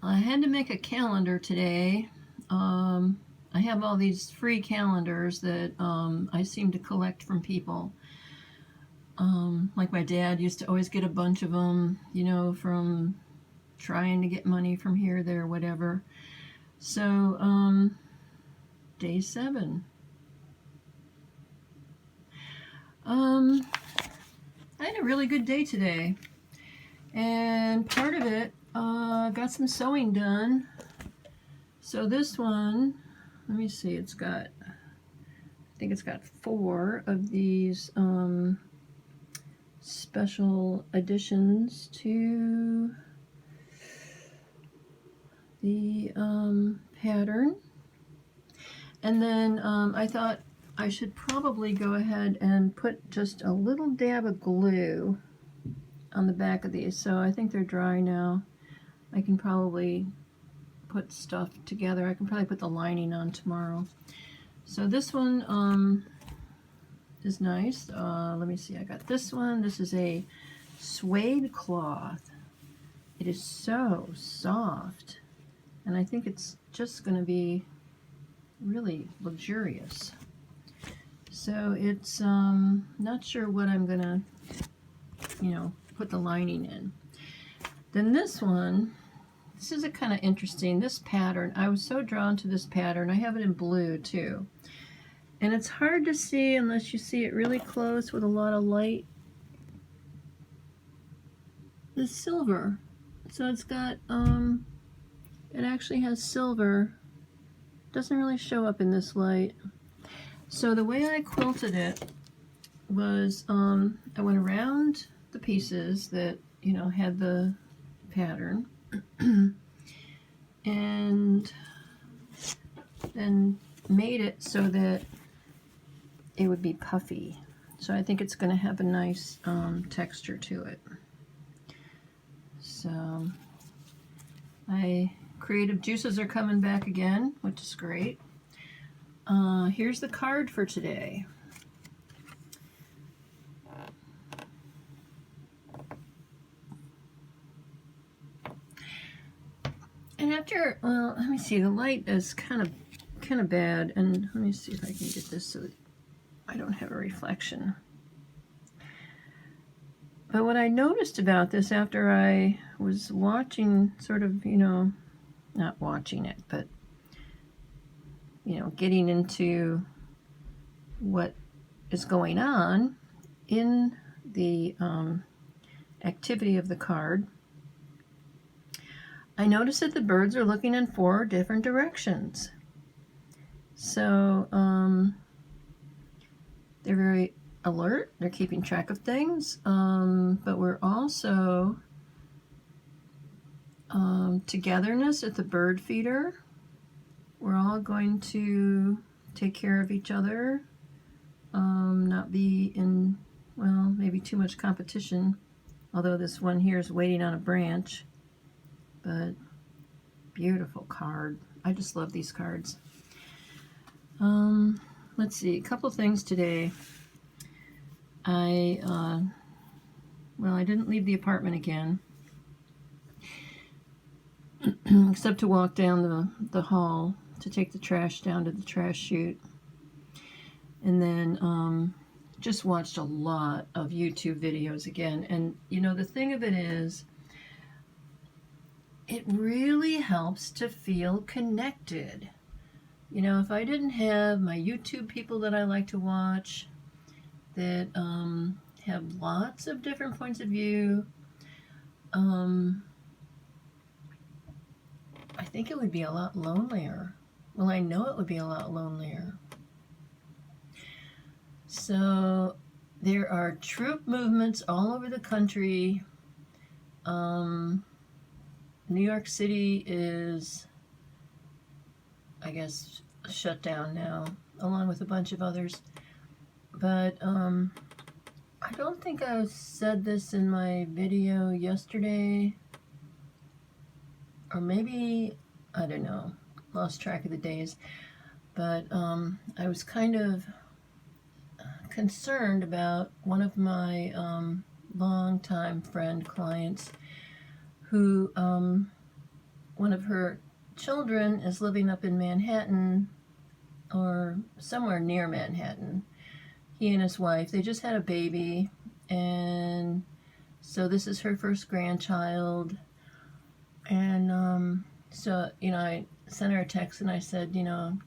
I had to make a calendar today. I have all these free calendars that I seem to collect from people. Like my dad used to always get a bunch of them, from trying to get money from here, there, whatever. So, day 7. I had a really good day today, and part of it got some sewing done. So this one, let me see, I think it's got 4 of these special additions to the pattern. And then I thought I should probably go ahead and put just a little dab of glue on the back of these. So I think they're dry now. I can probably put stuff together. I can probably put the lining on tomorrow. So this one is nice. Let me see, I got this one. This is a suede cloth. It is so soft, and I think it's just going to be really luxurious. So it's not sure what I'm gonna put the lining in. Then this one, this is a kind of interesting, this pattern. I was so drawn to this pattern. I have it in blue too, and it's hard to see unless you see it really close with a lot of light. The silver, so it's got it actually has silver. Doesn't really show up in this light. So the way I quilted it was I went around the pieces that had the pattern and then made it so that it would be puffy. So I think it's going to have a nice texture to it. So my creative juices are coming back again, which is great. Here's the card for today. And after, well, let me see, the light is kind of bad, and let me see if I can get this so that I don't have a reflection. But what I noticed about this after I was watching, sort of, not watching it, but getting into what is going on in the activity of the card, I noticed that the birds are looking in 4 different directions. So they're very alert, they're keeping track of things, but we're also togetherness at the bird feeder. We're all going to take care of each other, not be in, well, maybe too much competition, although this one here is waiting on a branch. But beautiful card. I just love these cards. Let's see, a couple things today. I didn't leave the apartment again, except to walk down the hall to take the trash down to the trash chute. And then just watched a lot of YouTube videos again. And the thing of it is, it really helps to feel connected. If I didn't have my YouTube people that I like to watch, that have lots of different points of view, I think it would be a lot lonelier. Well, I know it would be a lot lonelier. So there are troop movements all over the country. New York City is, I guess, shut down now, along with a bunch of others. But I don't think I said this in my video yesterday, or maybe, I don't know, lost track of the days. But I was kind of concerned about one of my longtime friend clients who one of her children is living up in Manhattan or somewhere near Manhattan. He and his wife, they just had a baby, and so this is her first grandchild. And so, I sent her a text and I said, I'm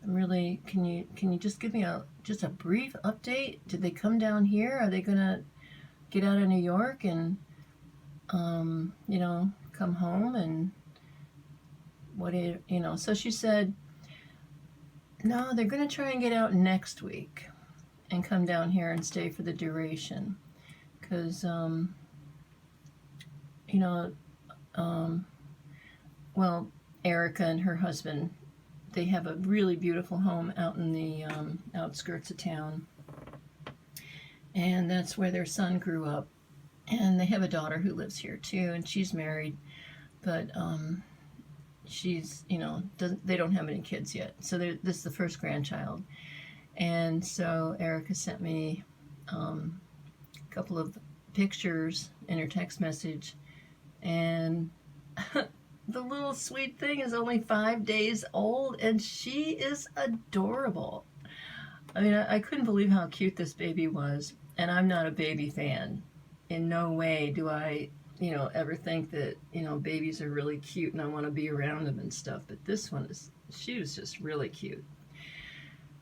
really, can you just give me just a brief update? Did they come down here? Are they gonna get out of New York and come home? And so she said, no, they're gonna try and get out next week and come down here and stay for the duration, because well, Erica and her husband, they have a really beautiful home out in the outskirts of town, and that's where their son grew up. And they have a daughter who lives here too, and she's married, but she's, they don't have any kids yet. So this is the first grandchild. And so Erica sent me a couple of pictures in her text message, and the little sweet thing is only 5 days old, and she is adorable. I mean, I couldn't believe how cute this baby was, and I'm not a baby fan. In no way do I, ever think that, babies are really cute and I want to be around them and stuff, but this one she was just really cute.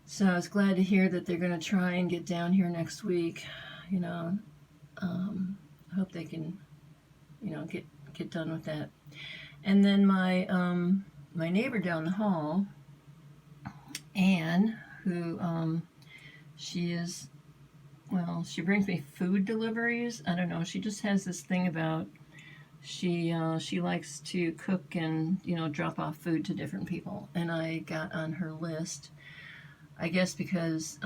So I was glad to hear that they're going to try and get down here next week. I hope they can, get done with that. And then my neighbor down the hall, Anne, who she brings me food deliveries. I don't know. She just has this thing about she likes to cook and drop off food to different people. And I got on her list, I guess because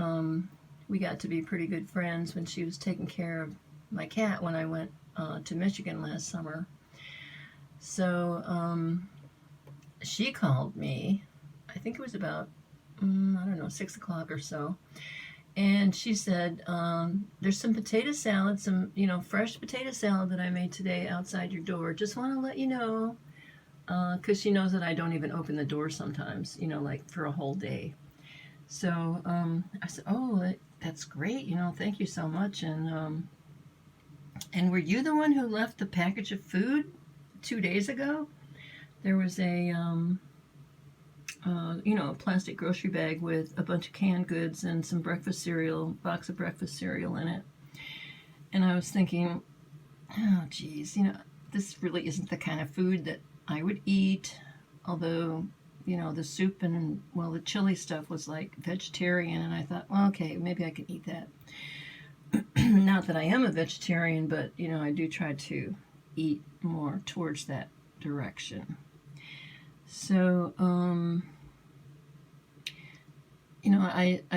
we got to be pretty good friends when she was taking care of my cat when I went to Michigan last summer. So she called me, I think it was about, 6 o'clock or so, and she said, there's some potato salad, some, fresh potato salad that I made today outside your door. Just want to let you know, because she knows that I don't even open the door sometimes, like for a whole day. So I said, oh, that's great, thank you so much. And were you the one who left the package of food 2 days ago? There was a plastic grocery bag with a bunch of canned goods and some box of breakfast cereal in it. And I was thinking, oh geez, this really isn't the kind of food that I would eat. Although, the soup and, the chili stuff was like vegetarian, and I thought, well, okay, maybe I can eat that. Not that I am a vegetarian, but, I do try to eat more towards that direction. So,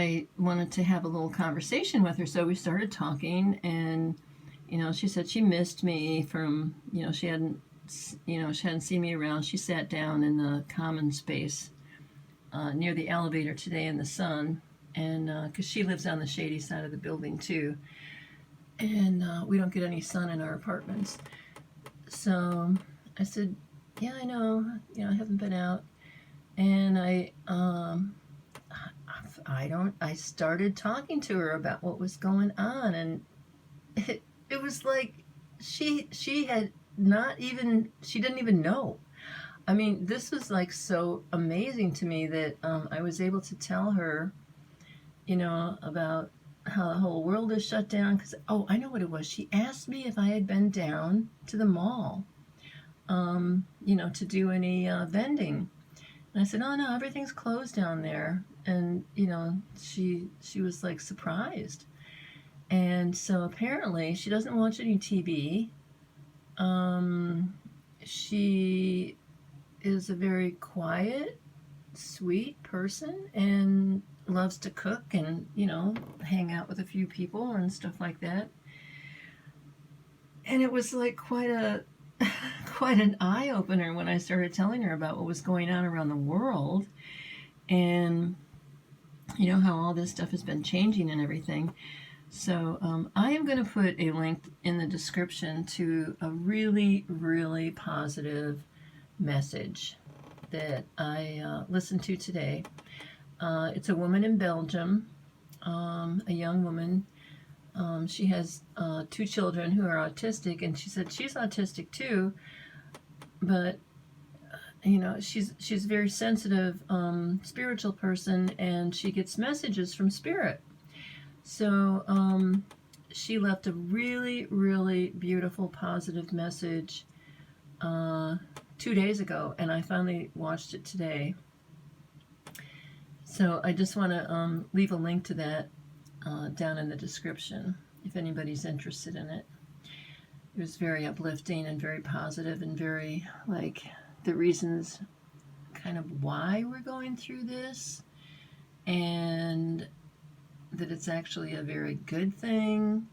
I wanted to have a little conversation with her, so we started talking, and, she said she missed me from, she hadn't seen me around. She sat down in the common space near the elevator today in the sun, and because she lives on the shady side of the building too, and we don't get any sun in our apartments. So I said, yeah, I know, I haven't been out. And I started talking to her about what was going on, and it was like she didn't even know. I mean, this was like so amazing to me that I was able to tell her, about how the whole world is shut down. Because, I know what it was. She asked me if I had been down to the mall, to do any vending. And I said, oh no, everything's closed down there. And, she was like surprised. And so apparently she doesn't watch any TV. She is a very quiet, sweet person and loves to cook and, hang out with a few people and stuff like that. And it was like quite an eye-opener when I started telling her about what was going on around the world, and how all this stuff has been changing and everything. So I am going to put a link in the description to a really, really positive message that I listened to today. It's a woman in Belgium, a young woman. She has 2 children who are autistic, and she said she's autistic too, but she's a very sensitive, spiritual person, and she gets messages from spirit. So she left a really, really beautiful, positive message 2 days ago, and I finally watched it today. So I just want to leave a link to that down in the description if anybody's interested in it. It was very uplifting and very positive and very, like, the reasons kind of why we're going through this, and that it's actually a very good thing,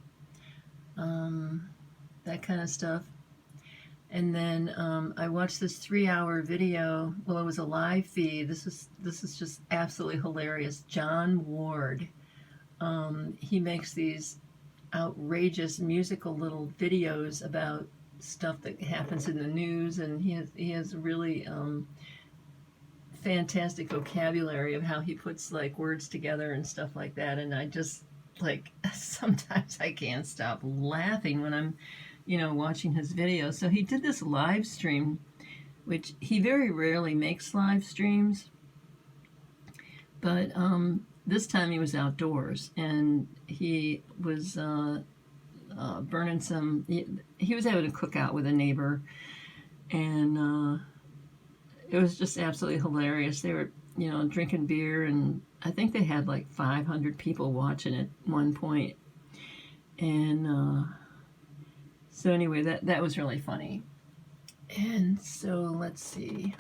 that kind of stuff. And then I watched this 3-hour video. Well, it was a live feed. This is just absolutely hilarious. John Ward. He makes these outrageous musical little videos about stuff that happens in the news, and he has really fantastic vocabulary of how he puts like words together and stuff like that. And I just, like, sometimes I can't stop laughing when I'm watching his videos. So he did this live stream, which he very rarely makes live streams, but this time he was outdoors, and he was burning some. He was having a cookout with a neighbor, and it was just absolutely hilarious. They were, drinking beer, and I think they had like 500 people watching at one point. And so anyway, that was really funny. And so let's see.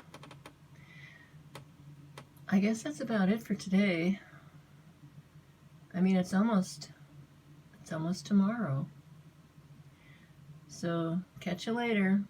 I guess that's about it for today. I mean, it's almost tomorrow. So catch you later.